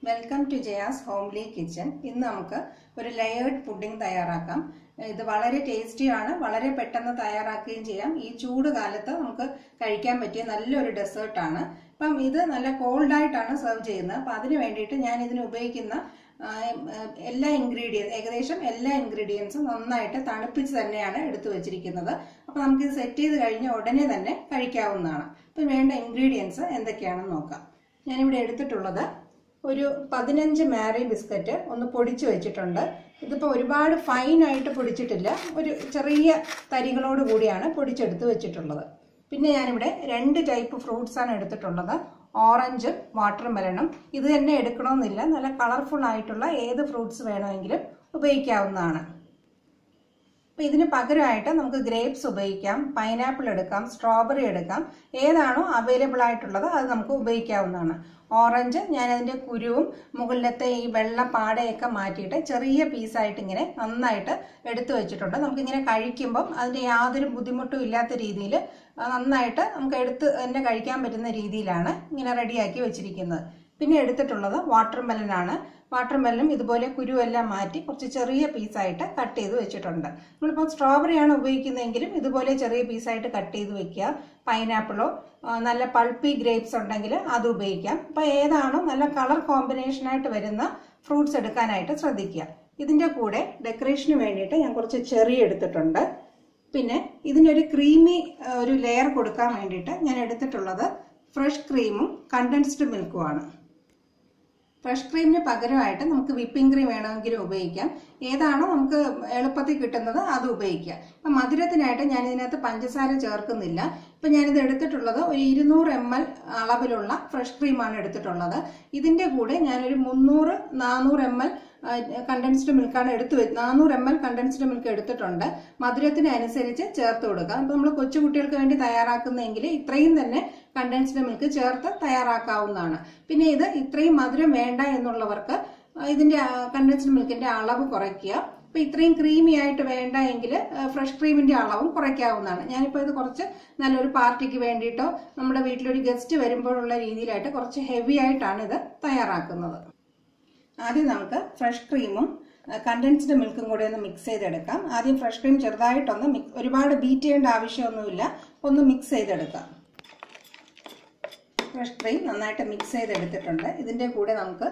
Welcome to Jaya's homely kitchen. ഇന്ന് നമുക്ക് ഒരു ലെയേർഡ് പുഡിംഗ് തയ്യാറാക്കാം. ഇത് വളരെ ടേസ്റ്റിയാണ്, വളരെ പെട്ടെന്ന് തയ്യാറാക്കുകയും ചെയ്യാം. ഈ ചൂട് കാലത്ത് നമുക്ക് കഴിക്കാൻ പറ്റിയ നല്ലൊരു ഡെസേർട്ടാണ്. അപ്പം ഇത് നല്ല കോൾഡായിട്ടാണ് സെർവ് ചെയ്യുന്നത്. അപ്പം അതിന് വേണ്ടിയിട്ട് ഞാൻ ഇതിന് ഉപയോഗിക്കുന്ന ഏകദേശം എല്ലാ ഇൻഗ്രീഡിയൻസും നന്നായിട്ട് തണുപ്പിച്ച് തന്നെയാണ് എടുത്തു വെച്ചിരിക്കുന്നത്. അപ്പം നമുക്കിത് സെറ്റ് ചെയ്ത് കഴിഞ്ഞ് ഉടനെ തന്നെ കഴിക്കാവുന്നതാണ്. അപ്പം വേണ്ട ഇൻഗ്രീഡിയൻസ് എന്തൊക്കെയാണെന്ന് നോക്കാം. ഞാനിവിടെ എടുത്തിട്ടുള്ളത് ഒരു 15 മാരി ബിസ്ക്കറ്റ് ഒന്ന് പൊടിച്ചു വെച്ചിട്ടുണ്ട്. ഇതിപ്പോൾ ഒരുപാട് ഫൈനായിട്ട് പൊടിച്ചിട്ടില്ല, ഒരു ചെറിയ തരികളോട് കൂടിയാണ് പൊടിച്ചെടുത്ത് വെച്ചിട്ടുള്ളത്. പിന്നെ ഞാനിവിടെ 2 ടൈപ്പ് ഫ്രൂട്ട്സാണ് എടുത്തിട്ടുള്ളത്, ഓറഞ്ചും വാട്ടർമെലണും. ഇത് തന്നെ എടുക്കണമെന്നില്ല, നല്ല കളർഫുൾ ആയിട്ടുള്ള ഏത് ഫ്രൂട്ട്സ് വേണമെങ്കിലും ഉപയോഗിക്കാവുന്നതാണ്. അപ്പോൾ ഇതിന് പകരമായിട്ട് നമുക്ക് ഗ്രേപ്സ് ഉപയോഗിക്കാം, പൈനാപ്പിൾ എടുക്കാം, സ്ട്രോബെറി എടുക്കാം. ഏതാണോ അവൈലബിൾ ആയിട്ടുള്ളത് അത് നമുക്ക് ഉപയോഗിക്കാവുന്നതാണ്. ഓറഞ്ച് ഞാനതിൻ്റെ കുരുവും മുകളിലത്തെ ഈ വെള്ള പാടയൊക്കെ മാറ്റിയിട്ട് ചെറിയ പീസായിട്ട് ഇങ്ങനെ നന്നായിട്ട് എടുത്തു വെച്ചിട്ടുണ്ട്. നമുക്കിങ്ങനെ കഴിക്കുമ്പം അതിൻ്റെ യാതൊരു ബുദ്ധിമുട്ടും ഇല്ലാത്ത രീതിയിൽ നന്നായിട്ട് നമുക്ക് എടുത്ത് തന്നെ കഴിക്കാൻ പറ്റുന്ന രീതിയിലാണ് ഇങ്ങനെ റെഡിയാക്കി വെച്ചിരിക്കുന്നത്. പിന്നെ എടുത്തിട്ടുള്ളത് വാട്ടർമെലനാണ്. വാട്ടർമെലനും ഇതുപോലെ കുരുവെല്ലാം മാറ്റി കുറച്ച് ചെറിയ പീസായിട്ട് കട്ട് ചെയ്ത് വെച്ചിട്ടുണ്ട്. നമ്മളിപ്പോൾ സ്ട്രോബെറിയാണ് ഉപയോഗിക്കുന്നതെങ്കിലും ഇതുപോലെ ചെറിയ പീസായിട്ട് കട്ട് ചെയ്ത് വെക്കുക. പൈനാപ്പിളോ നല്ല പൾപ്പി ഗ്രേപ്സ് ഉണ്ടെങ്കിൽ അത് ഉപയോഗിക്കാം. അപ്പോൾ ഏതാണോ നല്ല കളർ കോമ്പിനേഷനായിട്ട് വരുന്ന ഫ്രൂട്ട്സ് എടുക്കാനായിട്ട് ശ്രദ്ധിക്കുക. ഇതിൻ്റെ കൂടെ ഡെക്കറേഷന് വേണ്ടിയിട്ട് ഞാൻ കുറച്ച് ചെറി എടുത്തിട്ടുണ്ട്. പിന്നെ ഇതിനൊരു ക്രീമി ഒരു ലെയർ കൊടുക്കാൻ വേണ്ടിയിട്ട് ഞാൻ എടുത്തിട്ടുള്ളത് ഫ്രഷ് ക്രീമും കണ്ടൻസ്ഡ് മിൽക്കുമാണ്. ഫ്രഷ് ക്രീമിന് പകരമായിട്ട് നമുക്ക് വിപ്പിംഗ് ക്രീം വേണമെങ്കിലും ഉപയോഗിക്കാം. ഏതാണോ നമുക്ക് എളുപ്പത്തിൽ കിട്ടുന്നത് അത് ഉപയോഗിക്കാം. അപ്പം മധുരത്തിനായിട്ട് ഞാൻ ഇതിനകത്ത് പഞ്ചസാര ചേർക്കുന്നില്ല. ഇപ്പം ഞാനിത് എടുത്തിട്ടുള്ളത് ഒരു 200 ml അളവിലുള്ള ഫ്രഷ് ക്രീമാണ് എടുത്തിട്ടുള്ളത്. ഇതിൻ്റെ കൂടെ ഞാനൊരു 300-400 ml കണ്ടൻസ്ഡ് മിൽക്കാണ് 400 ml കണ്ടൻസ്ഡ് മിൽക്ക് എടുത്തിട്ടുണ്ട്. മധുരത്തിനനുസരിച്ച് ചേർത്ത് കൊടുക്കുക. അപ്പോൾ നമ്മൾ കൊച്ചുകുട്ടികൾക്ക് വേണ്ടി തയ്യാറാക്കുന്നതെങ്കിൽ ഇത്രയും തന്നെ കണ്ടൻസ്ഡ് മിൽക്ക് ചേർത്ത് തയ്യാറാക്കാവുന്നതാണ്. പിന്നെ ഇത് ഇത്രയും മധുരം വേണ്ട എന്നുള്ളവർക്ക് ഇതിന്റെ കണ്ടൻസ്ഡ് മിൽക്കിന്റെ അളവ് കുറയ്ക്കുക. അപ്പോൾ ഇത്രയും ക്രീമി ആയിട്ട് വേണ്ട എങ്കിൽ ഫ്രഷ് ക്രീമിന്റെ അളവും കുറയ്ക്കാവുന്നതാണ്. ഞാനിപ്പോൾ ഇത് കുറച്ച് നല്ലൊരു പാർട്ടിക്ക് വേണ്ടിയിട്ടോ നമ്മുടെ വീട്ടിലൊരു ഗസ്റ്റ് വരുമ്പോഴുള്ള രീതിയിലായിട്ട് കുറച്ച് ഹെവി ആയിട്ടാണ് ഇത് തയ്യാറാക്കുന്നത്. ആദ്യം നമുക്ക് ഫ്രഷ് ക്രീമും കണ്ടൻസ്ഡ് മിൽക്കും കൂടെ ഒന്ന് മിക്സ് ചെയ്തെടുക്കാം. ആദ്യം ഫ്രഷ് ക്രീം ചെറുതായിട്ടൊന്ന് ഒരുപാട് ബീറ്റ് ചെയ്യേണ്ട ആവശ്യമൊന്നുമില്ല, ഒന്ന് മിക്സ് ചെയ്തെടുക്കാം. ഫ്രഷ് ക്രീം നന്നായിട്ട് മിക്സ് ചെയ്തെടുത്തിട്ടുണ്ട്. ഇതിൻ്റെ കൂടെ നമുക്ക്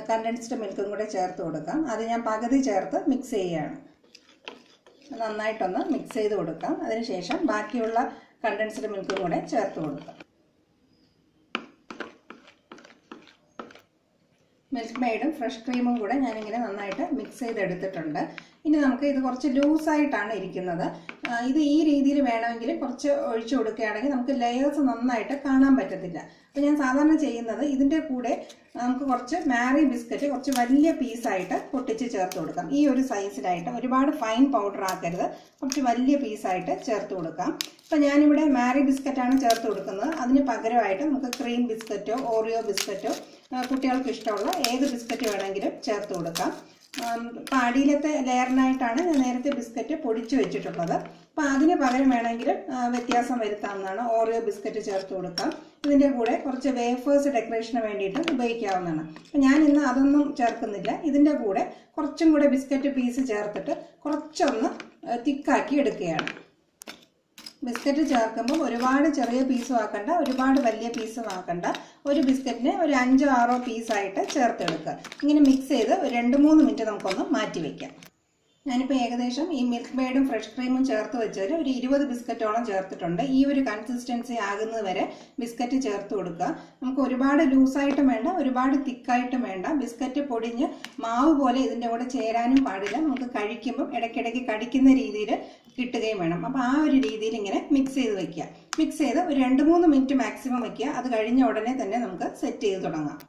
കണ്ടൻസ്ഡ് മിൽക്കും കൂടെ ചേർത്ത് കൊടുക്കാം. അത് ഞാൻ പകുതി ചേർത്ത് മിക്സ് ചെയ്യുകയാണ്. നന്നായിട്ടൊന്ന് മിക്സ് ചെയ്ത് കൊടുക്കാം. അതിനുശേഷം ബാക്കിയുള്ള കണ്ടൻസ്ഡ് മിൽക്കും കൂടെ ചേർത്ത് കൊടുക്കാം. മിൽക്ക് മെയ്ഡും ഫ്രഷ് ക്രീമും കൂടെ ഞാനിങ്ങനെ നന്നായിട്ട് മിക്സ് ചെയ്തെടുത്തിട്ടുണ്ട്. ഇനി നമുക്ക് ഇത് കുറച്ച് ലൂസായിട്ടാണ് ഇരിക്കുന്നത്. ഇത് ഈ രീതിയിൽ വേണമെങ്കിൽ കുറച്ച് ഒഴിച്ചു കൊടുക്കുകയാണെങ്കിൽ നമുക്ക് ലെയേഴ്സ് നന്നായിട്ട് കാണാൻ പറ്റത്തില്ല. അപ്പോൾ ഞാൻ സാധാരണ ചെയ്യുന്നത് ഇതിൻ്റെ കൂടെ നമുക്ക് കുറച്ച് മാരി ബിസ്ക്കറ്റ് കുറച്ച് വലിയ പീസായിട്ട് പൊട്ടിച്ച് ചേർത്ത് കൊടുക്കാം. ഈ ഒരു സൈസിലായിട്ട്, ഒരുപാട് ഫൈൻ പൗഡർ ആക്കരുത്, കുറച്ച് വലിയ പീസായിട്ട് ചേർത്ത് കൊടുക്കാം. അപ്പോൾ ഞാനിവിടെ മാരി ബിസ്ക്കറ്റാണ് ചേർത്ത് കൊടുക്കുന്നത്. അതിന് പകരമായിട്ട് നമുക്ക് ക്രീം ബിസ്ക്കറ്റോ ഓറിയോ ബിസ്ക്കറ്റോ കുട്ടികൾക്ക് ഇഷ്ടമുള്ള ഏത് ബിസ്ക്കറ്റ് വേണമെങ്കിലും ചേർത്ത് കൊടുക്കാം. അപ്പം അടിയിലത്തെ ലെയറിനായിട്ടാണ് ഞാൻ നേരത്തെ ബിസ്ക്കറ്റ് പൊടിച്ചു വെച്ചിട്ടുള്ളത്. അപ്പം അതിന് പകരം വേണമെങ്കിൽ വ്യത്യാസം വരുത്താവുന്നതാണ്. ഓറിയോ ബിസ്ക്കറ്റ് ചേർത്ത് കൊടുക്കാം. ഇതിൻ്റെ കൂടെ കുറച്ച് വേഫേഴ്സ് ഡെക്കറേഷന് വേണ്ടിയിട്ട് ഉപയോഗിക്കാവുന്നതാണ്. അപ്പം ഞാൻ ഇന്ന് അതൊന്നും ചേർക്കുന്നില്ല. ഇതിൻ്റെ കൂടെ കുറച്ചും കൂടെ ബിസ്ക്കറ്റ് പീസ് ചേർത്തിട്ട് കുറച്ചൊന്ന് തിക്കാക്കി എടുക്കുകയാണ്. ബിസ്ക്കറ്റ് ചേർക്കുമ്പോൾ ഒരുപാട് ചെറിയ പീസും ആക്കണ്ട, ഒരുപാട് വലിയ പീസും ആക്കണ്ട. ഒരു ബിസ്ക്കറ്റിനെ ഒരു 5-6 പീസായിട്ട് ചേർത്തെടുക്കുക. ഇങ്ങനെ മിക്സ് ചെയ്ത് ഒരു 2-3 മിനിറ്റ് നമുക്കൊന്ന് മാറ്റി വയ്ക്കാം. ഞാനിപ്പോൾ ഏകദേശം ഈ മിൽക്ക് മെയ്ഡും ഫ്രഷ് ക്രീമും ചേർത്ത് വെച്ചതിൽ ഒരു 20 ബിസ്ക്കറ്റോളം ചേർത്തിട്ടുണ്ട്. ഈ ഒരു കൺസിസ്റ്റൻസി ആകുന്നത് വരെ ബിസ്ക്കറ്റ് ചേർത്ത് കൊടുക്കുക. നമുക്ക് ഒരുപാട് ലൂസായിട്ടും വേണ്ട, ഒരുപാട് തിക്കായിട്ടും വേണ്ട. ബിസ്ക്കറ്റ് പൊടിഞ്ഞ് മാവ് പോലെ ഇതിൻ്റെ കൂടെ ചേരാനും പാടില്ല. നമുക്ക് കഴിക്കുമ്പം ഇടയ്ക്കിടയ്ക്ക് കടിക്കുന്ന രീതിയിൽ കിട്ടുകയും വേണം. അപ്പോൾ ആ ഒരു രീതിയിൽ ഇങ്ങനെ മിക്സ് ചെയ്ത് വെക്കുക. മിക്സ് ചെയ്ത് ഒരു 2-3 മിനിറ്റ് മാക്സിമം വയ്ക്കുക. അത് കഴിഞ്ഞ ഉടനെ തന്നെ നമുക്ക് സെറ്റ് ചെയ്ത് തുടങ്ങാം.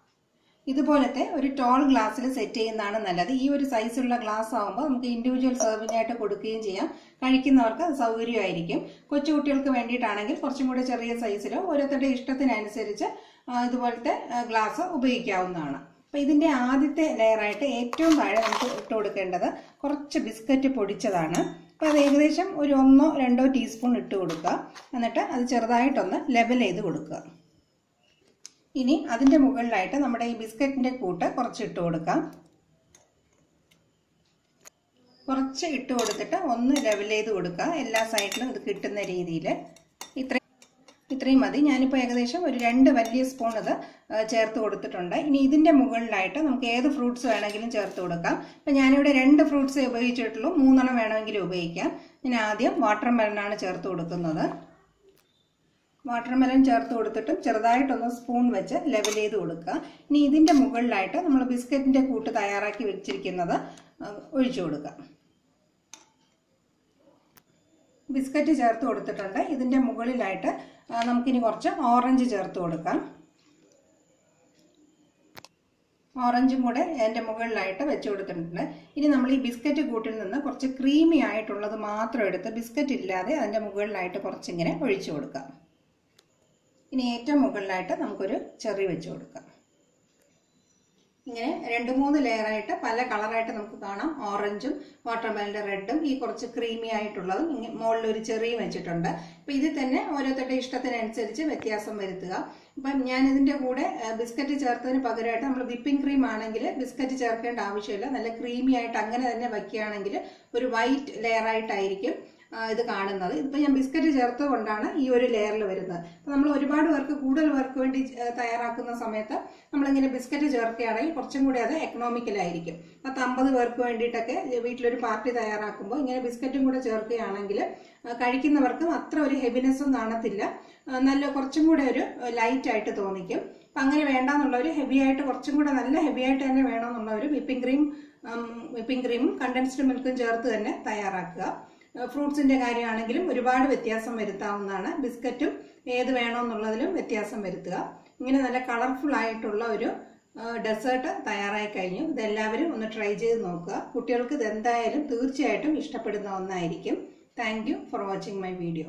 ഇതുപോലത്തെ ഒരു ടോൾ ഗ്ലാസ്സിൽ സെറ്റ് ചെയ്യുന്നതാണ് നല്ലത്. ഈ ഒരു സൈസുള്ള ഗ്ലാസ് ആകുമ്പോൾ നമുക്ക് ഇൻഡിവിജ്വൽ സെർവിംഗ് ആയിട്ട് കൊടുക്കുകയും ചെയ്യാം. കഴിക്കുന്നവർക്ക് അത് സൗകര്യമായിരിക്കും. കൊച്ചുകുട്ടികൾക്ക് വേണ്ടിയിട്ടാണെങ്കിൽ കുറച്ചും കൂടെ ചെറിയ സൈസിലോ ഓരോരുത്തരുടെ ഇഷ്ടത്തിനനുസരിച്ച് ഇതുപോലത്തെ ഗ്ലാസ് ഉപയോഗിക്കാവുന്നതാണ്. അപ്പോൾ ഇതിൻ്റെ ആദ്യത്തെ ലെയറായിട്ട് ഏറ്റവും താഴെ നമുക്ക് ഇട്ട് കൊടുക്കേണ്ടത് കുറച്ച് ബിസ്ക്കറ്റ് പൊടിച്ചതാണ്. അപ്പോൾ അത് ഏകദേശം ഒരു 1-2 ടീസ്പൂൺ ഇട്ട് കൊടുക്കുക. എന്നിട്ട് അത് ചെറുതായിട്ടൊന്ന് ലെവൽ ചെയ്ത് കൊടുക്കുക. ഇനി അതിൻ്റെ മുകളിലായിട്ട് നമ്മുടെ ഈ ബിസ്ക്കറ്റിൻ്റെ കൂട്ട് കുറച്ച് ഇട്ട് കൊടുക്കാം. കുറച്ച് ഇട്ട് കൊടുത്തിട്ട് ഒന്ന് ലെവൽ ചെയ്ത് കൊടുക്കുക, എല്ലാ സൈഡിലും ഇത് കിട്ടുന്ന രീതിയിൽ. ഇത്രയും മതി. ഞാനിപ്പോൾ ഏകദേശം ഒരു 2 വലിയ സ്പൂൺ ഇത് ചേർത്ത് കൊടുത്തിട്ടുണ്ട്. ഇനി ഇതിൻ്റെ മുകളിലായിട്ട് നമുക്ക് ഏത് ഫ്രൂട്ട്സ് വേണമെങ്കിലും ചേർത്ത് കൊടുക്കാം. അപ്പം ഞാനിവിടെ 2 ഫ്രൂട്ട്സ് ഉപയോഗിച്ചിട്ടുള്ളൂ, 3 വേണമെങ്കിലും ഉപയോഗിക്കാം. ഞാൻ ആദ്യം വാട്ടർമെലനാണ് ചേർത്ത് കൊടുക്കുന്നത്. വാട്ടർമെലൻ ചേർത്ത് കൊടുത്തിട്ടും ചെറുതായിട്ടൊന്ന് സ്പൂൺ വെച്ച് ലെവൽ ചെയ്ത് കൊടുക്കുക. ഇനി ഇതിൻ്റെ മുകളിലായിട്ട് നമ്മൾ ബിസ്ക്കറ്റിൻ്റെ കൂട്ട് തയ്യാറാക്കി വെച്ചിരിക്കുന്നത് ഒഴിച്ചു കൊടുക്കുക. ബിസ്ക്കറ്റ് ചേർത്ത് കൊടുത്തിട്ടുണ്ട്. ഇതിൻ്റെ മുകളിലായിട്ട് നമുക്കിനി കുറച്ച് ഓറഞ്ച് ചേർത്ത് കൊടുക്കാം. ഓറഞ്ചും കൂടെ അതിൻ്റെ മുകളിലായിട്ട് വെച്ച് കൊടുത്തിട്ടുണ്ട്. ഇനി നമ്മൾ ഈ ബിസ്ക്കറ്റ് കൂട്ടിൽ നിന്ന് കുറച്ച് ക്രീമി ആയിട്ടുള്ളത് മാത്രം എടുത്ത് ബിസ്ക്കറ്റ് ഇല്ലാതെ അതിൻ്റെ മുകളിലായിട്ട് കുറച്ചിങ്ങനെ ഒഴിച്ചു കൊടുക്കാം. ഇനി ഏറ്റവും മുകളിലായിട്ട് നമുക്കൊരു ചെറി വെച്ച് കൊടുക്കാം. ഇങ്ങനെ 2-3 ലെയറായിട്ട് പല കളറായിട്ട് നമുക്ക് കാണാം. ഓറഞ്ചും വാട്ടർമെലൻ്റെ റെഡും ഈ കുറച്ച് ക്രീമി ആയിട്ടുള്ളതും മുകളിൽ ഒരു ചെറിയും വെച്ചിട്ടുണ്ട്. അപ്പം ഇതിൽ തന്നെ ഓരോരുത്തരുടെ ഇഷ്ടത്തിനനുസരിച്ച് വ്യത്യാസം വരുത്തുക. അപ്പം ഞാനിതിൻ്റെ കൂടെ ബിസ്ക്കറ്റ് ചേർത്തതിന് പകരമായിട്ട് നമ്മൾ വിപ്പിംഗ് ക്രീം ആണെങ്കിൽ ബിസ്ക്കറ്റ് ചേർക്കേണ്ട ആവശ്യമില്ല. നല്ല ക്രീമി ആയിട്ട് അങ്ങനെ തന്നെ വയ്ക്കുകയാണെങ്കിൽ ഒരു വൈറ്റ് ലെയറായിട്ടായിരിക്കും ഇത് കാണുന്നത്. ഇതിപ്പോൾ ഞാൻ ബിസ്ക്കറ്റ് ചേർത്തത് കൊണ്ടാണ് ഈ ഒരു ലെയറിൽ വരുന്നത്. അപ്പോൾ നമ്മൾ ഒരുപാട് പേർക്ക് കൂടുതൽ പേർക്ക് വേണ്ടി തയ്യാറാക്കുന്ന സമയത്ത് നമ്മളിങ്ങനെ ബിസ്ക്കറ്റ് ചേർക്കുകയാണെങ്കിൽ കുറച്ചും കൂടി അത് എക്കണോമിക്കലായിരിക്കും. 50 പേർക്ക് വേണ്ടിയിട്ടൊക്കെ വീട്ടിലൊരു പാർട്ടി തയ്യാറാക്കുമ്പോൾ ഇങ്ങനെ ബിസ്ക്കറ്റും കൂടെ ചേർക്കുകയാണെങ്കിൽ കഴിക്കുന്നവർക്കും അത്ര ഒരു ഹെവിനെസ്സും കാണത്തില്ല, നല്ല കുറച്ചും കൂടെ ഒരു ലൈറ്റായിട്ട് തോന്നിക്കും. അപ്പം അങ്ങനെ വേണ്ടാന്നുള്ളവർ ഹെവി ആയിട്ട് കുറച്ചും കൂടെ നല്ല ഹെവി ആയിട്ട് തന്നെ വേണമെന്നുള്ളവർ വിപ്പിംഗ് ക്രീമും കണ്ടൻസ്ഡ് മിൽക്കും ചേർത്ത് തന്നെ തയ്യാറാക്കുക. ഫ്രൂട്ട്സിൻ്റെ കാര്യമാണെങ്കിലും ഒരുപാട് വ്യത്യാസം വരുത്താവുന്നതാണ്. ബിസ്ക്കറ്റും ഏത് വേണമെന്നുള്ളതിലും വ്യത്യാസം വരുത്തുക. ഇങ്ങനെ നല്ല കളർഫുൾ ആയിട്ടുള്ള ഒരു ഡെസേർട്ട് തയ്യാറായി കഴിഞ്ഞു. ഇതെല്ലാവരും ഒന്ന് ട്രൈ ചെയ്ത് നോക്കുക. കുട്ടികൾക്ക് ഇത് എന്തായാലും തീർച്ചയായിട്ടും ഇഷ്ടപ്പെടുന്ന ഒന്നായിരിക്കും. Thank you for watching my video.